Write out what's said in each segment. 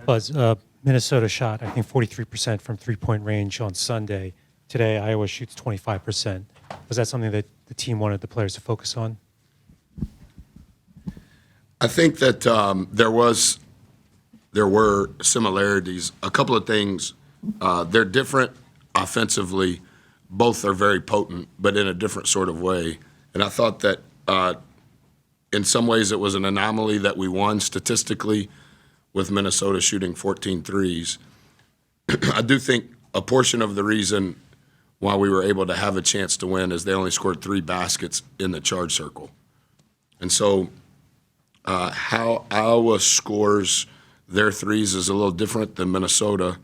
Buzz, Minnesota shot, I think, 43% from three-point range on Sunday. Today, Iowa shoots 25%. Was that something that the team wanted the players to focus on? I think that there were similarities. A couple of things. They're different offensively. Both are very potent, but in a different sort of way. And I thought that in some ways it was an anomaly that we won statistically with Minnesota shooting 14 threes. I do think a portion of the reason why we were able to have a chance to win is they only scored 3 baskets in the charge circle. And so how Iowa scores their threes is a little different than Minnesota,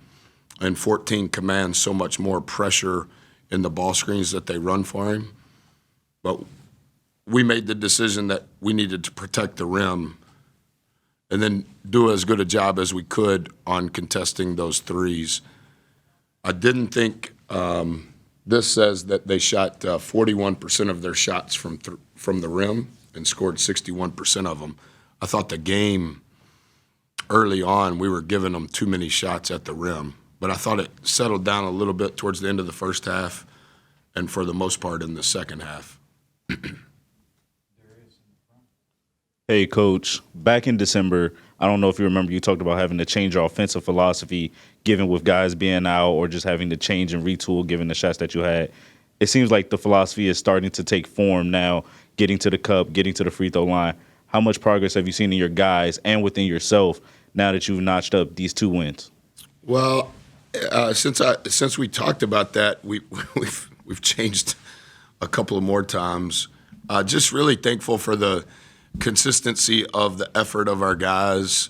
and 14 commands so much more pressure in the ball screens that they run for him. But we made the decision that we needed to protect the rim and then do as good a job as we could on contesting those threes. I didn't think this says that they shot 41% of their shots from the rim and scored 61% of them. I thought the game early on we were giving them too many shots at the rim, but I thought it settled down a little bit towards the end of the first half and for the most part in the second half. Hey, Coach, back in December, I don't know if you remember, you talked about having to change your offensive philosophy given with guys being out or just having to change and retool given the shots that you had. It seems like the philosophy is starting to take form now, getting to the cup, getting to the free throw line. How much progress have you seen in your guys and within yourself now that you've notched up these 2 wins? Well, since we talked about that, we've changed a couple of more times. Just really thankful for the consistency of the effort of our guys.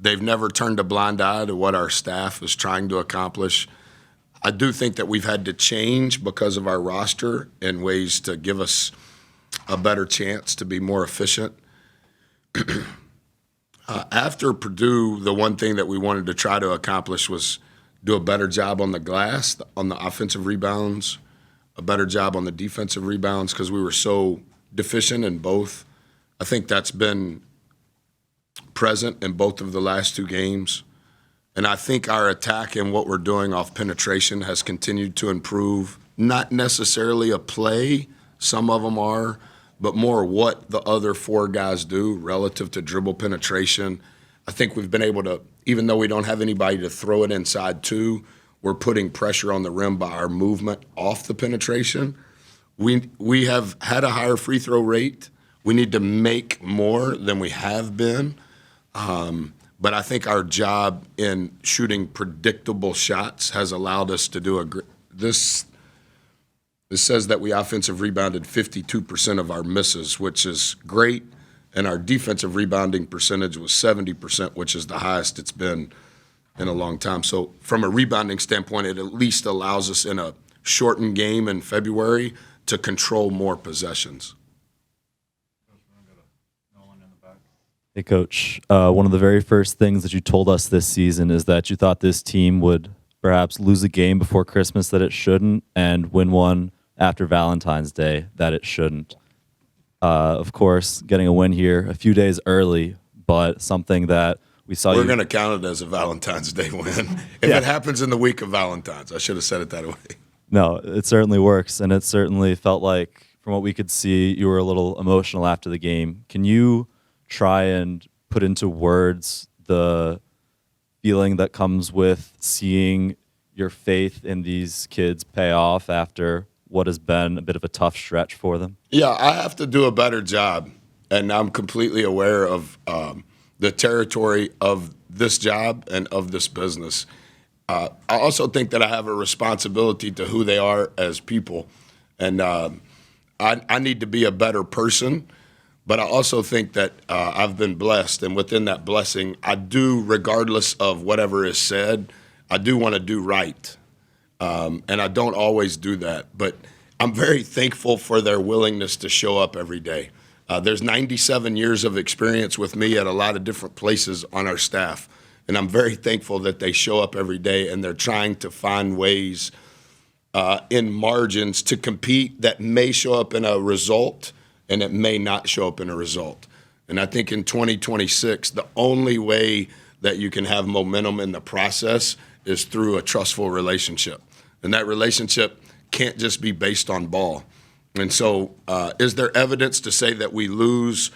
They've never turned a blind eye to what our staff is trying to accomplish. I do think that we've had to change because of our roster in ways to give us a better chance to be more efficient. After Purdue, the one thing that we wanted to try to accomplish was do a better job on the glass, on the offensive rebounds, a better job on the defensive rebounds because we were so deficient in both. I think that's been present in both of the last 2 games. And I think our attack and what we're doing off penetration has continued to improve. Not necessarily a play, some of them are, but more what the other 4 guys do relative to dribble penetration. I think we've been able to, even though we don't have anybody to throw it inside to, we're putting pressure on the rim by our movement off the penetration. We have had a higher free throw rate. We need to make more than we have been. But I think our job in shooting predictable shots has allowed us to do this says that we offensive rebounded 52% of our misses, which is great, and our defensive rebounding percentage was 70%, which is the highest it's been in a long time. So from a rebounding standpoint, it at least allows us in a shortened game in February to control more possessions. Hey, Coach. One of the very first things that you told us this season is that you thought this team would perhaps lose a game before Christmas that it shouldn't and win one after Valentine's Day that it shouldn't. Of course, getting a win here a few days early, but something that we saw We're going to count it as a Valentine's Day win. If it happens in the week of Valentine's, I should have said it that way. No, it certainly works, and it certainly felt like, from what we could see, you were a little emotional after the game. Can you try and put into words the feeling that comes with seeing your faith in these kids pay off after what has been a bit of a tough stretch for them? Yeah, I have to do a better job, and I'm completely aware of the territory of this job and of this business. I also think that I have a responsibility to who they are as people, and I need to be a better person. But I also think that I've been blessed, and within that blessing, I do, regardless of whatever is said, I do want to do right. And I don't always do that. But I'm very thankful for their willingness to show up every day. There's 97 years of experience with me at a lot of different places on our staff, and I'm very thankful that they show up every day, and they're trying to find ways in margins to compete that may show up in a result and it may not show up in a result. And I think in 2026, the only way that you can have momentum in the process is through a trustful relationship. And that relationship can't just be based on ball. And so is there evidence to say that we lose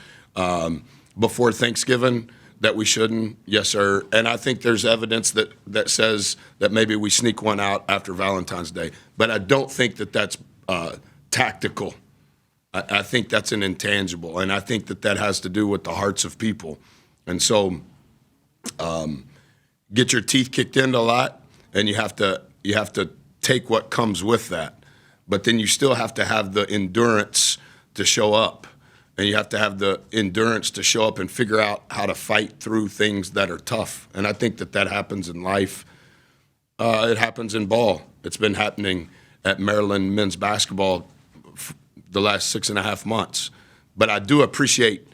before Thanksgiving that we shouldn't? Yes, sir. And I think there's evidence that says that maybe we sneak one out after Valentine's Day. But I don't think that that's tactical. I think that's an intangible. And I think that has to do with the hearts of people. And so get your teeth kicked in a lot, and you have to take what comes with that. But then you still have to have the endurance to show up. And you have to have the endurance to show up and figure out how to fight through things that are tough. And I think that happens in life. It happens in ball. It's been happening at Maryland men's basketball the last 6.5 months. But I do appreciate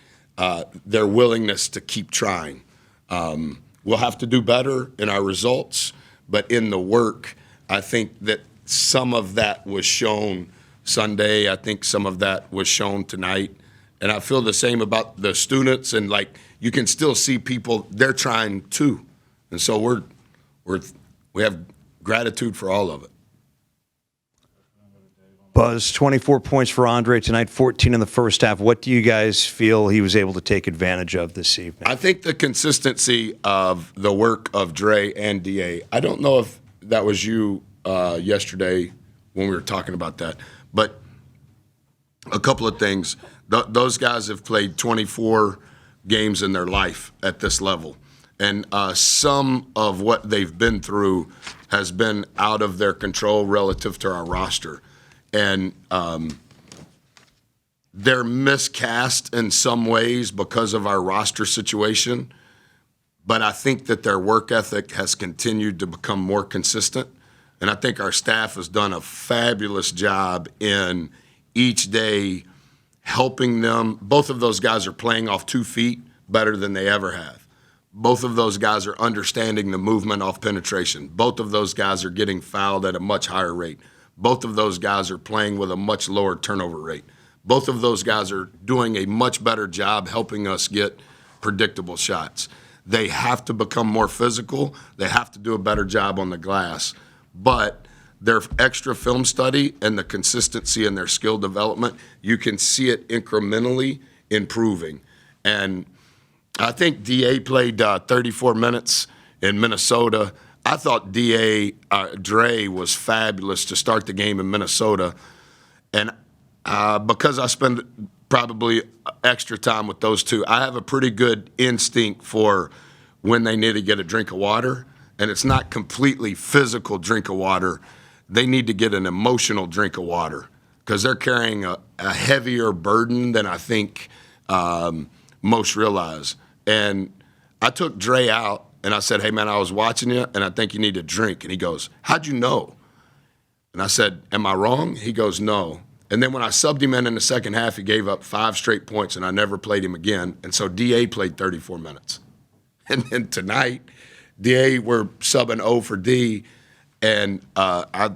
their willingness to keep trying. We'll have to do better in our results, but in the work, I think that some of that was shown Sunday. I think some of that was shown tonight. And I feel the same about the students. And like, you can still see people, they're trying too. And so we have gratitude for all of it. Buzz, 24 points for Andre tonight, 14 in the first half. What do you guys feel he was able to take advantage of this evening? I think the consistency of the work of Dre and DA. I don't know if that was you yesterday when we were talking about that, but a couple of things. Those guys have played 24 games in their life at this level, and some of what they've been through has been out of their control relative to our roster. And they're miscast in some ways because of our roster situation, but I think that their work ethic has continued to become more consistent. And I think our staff has done a fabulous job in each day helping them. Both of those guys are playing off 2 feet better than they ever have. Both of those guys are understanding the movement off penetration. Both of those guys are getting fouled at a much higher rate. Both of those guys are playing with a much lower turnover rate. Both of those guys are doing a much better job helping us get predictable shots. They have to become more physical. They have to do a better job on the glass. But their extra film study and the consistency in their skill development, you can see it incrementally improving. And I think DA played 34 minutes in Minnesota. I thought Dre was fabulous to start the game in Minnesota. And because I spend probably extra time with those two, I have a pretty good instinct for when they need to get a drink of water. And it's not completely physical drink of water. They need to get an emotional drink of water because they're carrying a heavier burden than I think most realize. And I took Dre out. And I said, hey, man, I was watching you, and I think you need a drink. And he goes, how'd you know? And I said, am I wrong? He goes, no. And then when I subbed him in the second half, he gave up 5 straight points, and I never played him again. And so DA played 34 minutes. And then tonight, DA were subbing O for D, and I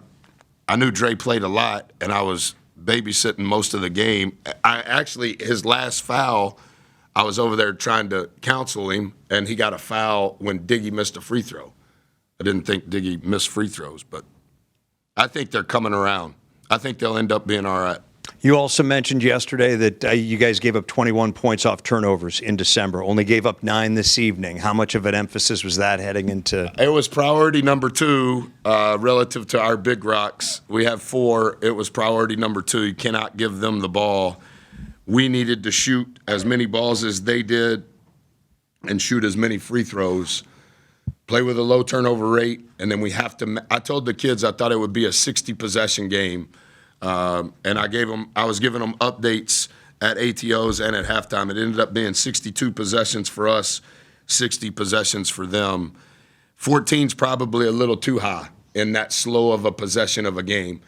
knew Dre played a lot, and I was babysitting most of the game. His last foul, I was over there trying to counsel him, and he got a foul when Diggy missed a free throw. I didn't think Diggy missed free throws, but I think they're coming around. I think they'll end up being all right. You also mentioned yesterday that you guys gave up 21 points off turnovers in December, only gave up 9 this evening. How much of an emphasis was that heading into? It was priority number 2 relative to our big rocks. We have 4. It was priority number 2. You cannot give them the ball. We needed to shoot as many balls as they did and shoot as many free throws, play with a low turnover rate, and then we have to – I told the kids I thought it would be a 60-possession game, and I was giving them updates at ATOs and at halftime. It ended up being 62 possessions for us, 60 possessions for them. 14's probably a little too high in that slow of a possession of a game.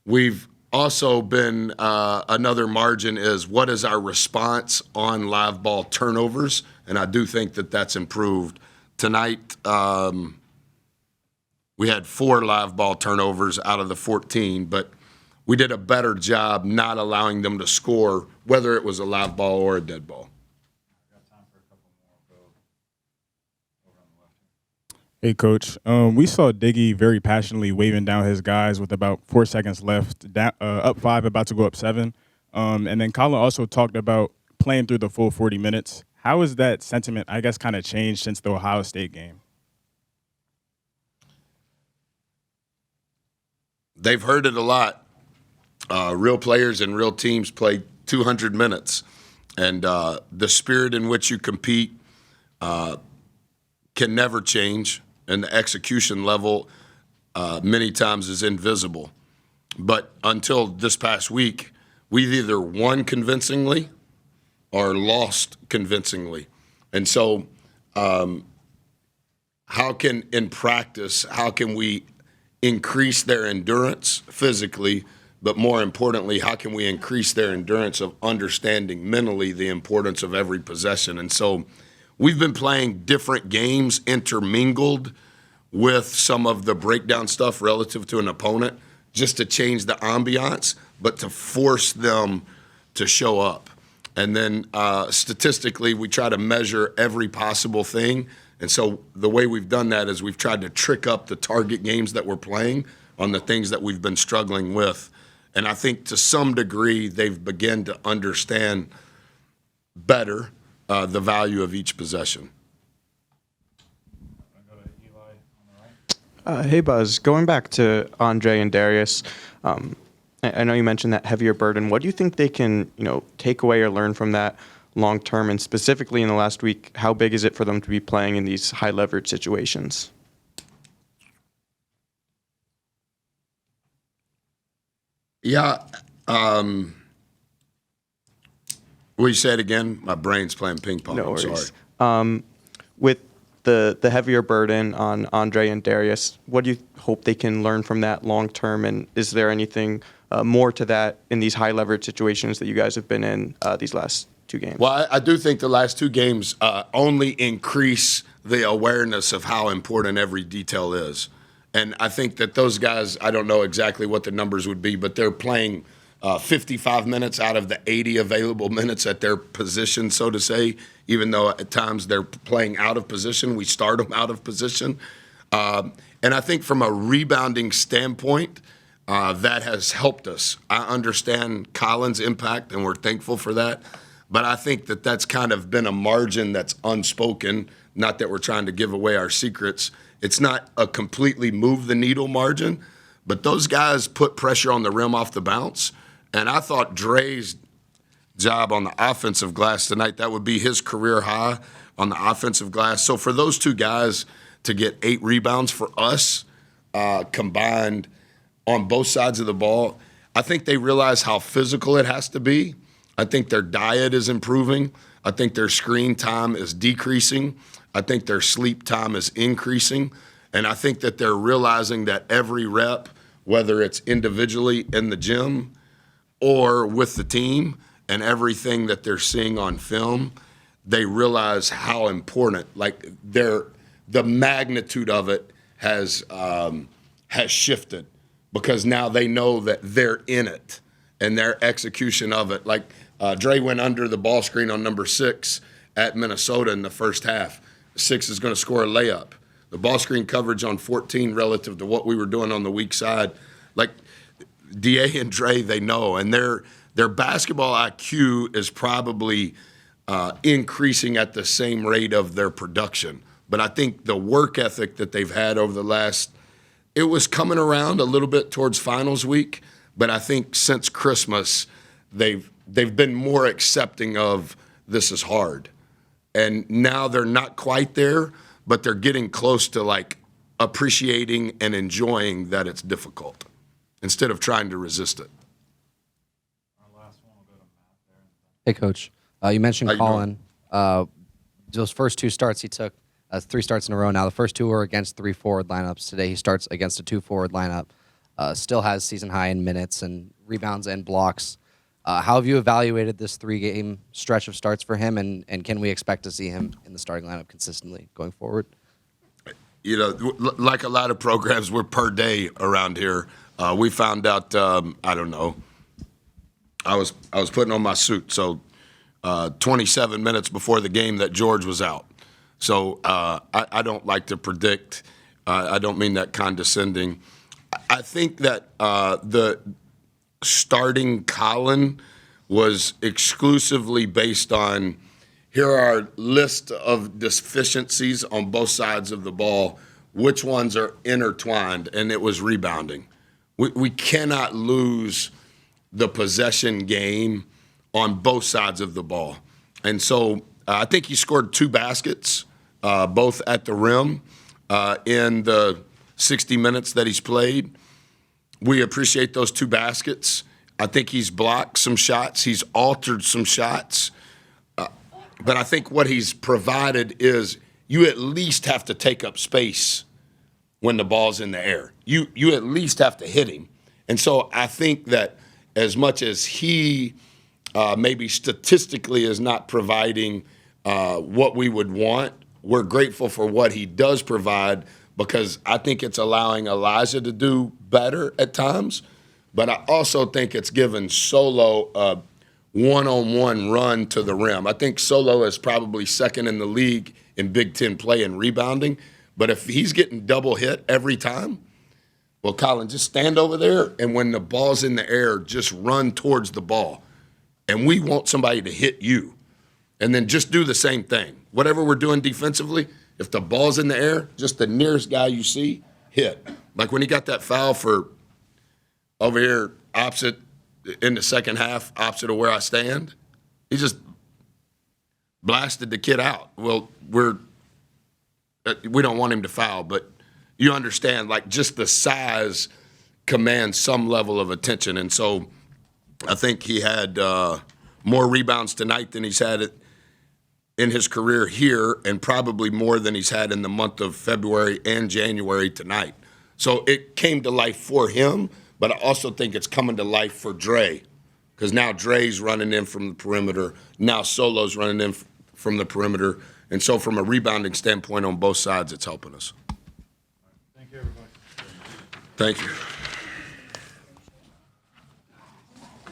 We've also been another margin is what is our response on live ball turnovers, and I do think that that's improved. Tonight, we had 4 live ball turnovers out of the 14, but we did a better job not allowing them to score, whether it was a live ball or a dead ball. Got time for a couple more. Go over on Hey, Coach. We saw Diggy very passionately waving down his guys with about 4 seconds left, up 5, about to go up 7. And then Colin also talked about playing through the full 40 minutes. How has that sentiment, I guess, kind of changed since the Ohio State game? They've heard it a lot. Real players and real teams play 200 minutes. And the spirit in which you compete can never change. And the execution level many times is invisible. But until this past week, we've either won convincingly or lost convincingly. And so in practice, how can we increase their endurance physically, but more importantly, how can we increase their endurance of understanding mentally the importance of every possession? And so we've been playing different games intermingled with some of the breakdown stuff relative to an opponent just to change the ambiance, but to force them to show up. And then statistically, we try to measure every possible thing. And so the way we've done that is we've tried to trick up the target games that we're playing on the things that we've been struggling with. And I think to some degree, they've begun to understand better the value of each possession. Hey, Buzz. Going back to Andre and Darius, I know you mentioned that heavier burden. What do you think they can, take away or learn from that long term? And specifically in the last week, how big is it for them to be playing in these high leverage situations? Yeah. Will you say it again? My brain's playing ping pong. No I'm worries. sorry. With the heavier burden on Andre and Darius, what do you hope they can learn from that long term? And is there anything more to that in these high leverage situations that you guys have been in these last 2 games? Well, I do think the last 2 games only increase the awareness of how important every detail is. And I think that those guys, I don't know exactly what the numbers would be, but they're playing 55 minutes out of the 80 available minutes at their position, so to say, even though at times they're playing out of position. We start them out of position. And I think from a rebounding standpoint, that has helped us. I understand Colin's impact, and we're thankful for that. But I think that that's kind of been a margin that's unspoken, not that we're trying to give away our secrets. It's not a completely move the needle margin, but those guys put pressure on the rim off the bounce. And I thought Dre's job on the offensive glass tonight, that would be his career high on the offensive glass. So for those 2 guys to get 8 rebounds for us combined on both sides of the ball, I think they realize how physical it has to be. I think their diet is improving. I think their screen time is decreasing. I think their sleep time is increasing. And I think that they're realizing that every rep, whether it's individually in the gym or with the team and everything that they're seeing on film, they realize how important, like the magnitude of it has shifted because now they know that they're in it and their execution of it. Like Dre went under the ball screen on number 6 at Minnesota in the first half. 6 is going to score a layup. The ball screen coverage on 14 relative to what we were doing on the weak side, like DA and Dre, they know, and their basketball IQ is probably increasing at the same rate of their production. But I think the work ethic that they've had over the last, it was coming around a little bit towards finals week, but I think since Christmas, they've been more accepting of this is hard. And now they're not quite there, but they're getting close to like appreciating and enjoying that it's difficult instead of trying to resist it. Hey, Coach. You mentioned How you Colin. Those first 2 starts he took, 3 starts in a row now. The first 2 were against 3 forward lineups. Today he starts against a 2 forward lineup. Still has season high in minutes and rebounds and blocks. How have you evaluated this 3-game stretch of starts for him, and can we expect to see him in the starting lineup consistently going forward? You know, like a lot of programs, we're per day around here. We found out, I don't know, I was putting on my suit, so 27 minutes before the game that George was out. So I don't like to predict. I don't mean that condescending. I think that the starting Colin was exclusively based on here are a list of deficiencies on both sides of the ball. Which ones are intertwined? And it was rebounding. We cannot lose the possession game on both sides of the ball. And so I think he scored 2 baskets, both at the rim in the 60 minutes that he's played. We appreciate those 2 baskets. I think he's blocked some shots. He's altered some shots. But I think what he's provided is you at least have to take up space when the ball's in the air. You at least have to hit him. And so I think that as much as he maybe statistically is not providing what we would want, we're grateful for what he does provide because I think it's allowing Elijah to do better at times. But I also think it's given Solo a one-on-one run to the rim. I think Solo is probably second in the league in Big Ten play and rebounding. But if he's getting double hit every time, well, Colin, just stand over there, and when the ball's in the air, just run towards the ball. And we want somebody to hit you. And then just do the same thing. Whatever we're doing defensively, if the ball's in the air, just the nearest guy you see, hit. Like when he got that foul for over here opposite in the second half, opposite of where I stand, he just blasted the kid out. Well, we don't want him to foul, but you understand, like just the size commands some level of attention. And so I think he had more rebounds tonight than he's had it in his career here, and probably more than he's had in the month of February and January tonight. So it came to life for him, but I also think it's coming to life for Dre, because now Dre's running in from the perimeter. Now Solo's running in from the perimeter. And so from a rebounding standpoint on both sides, it's helping us. Thank you, everybody. Thank you.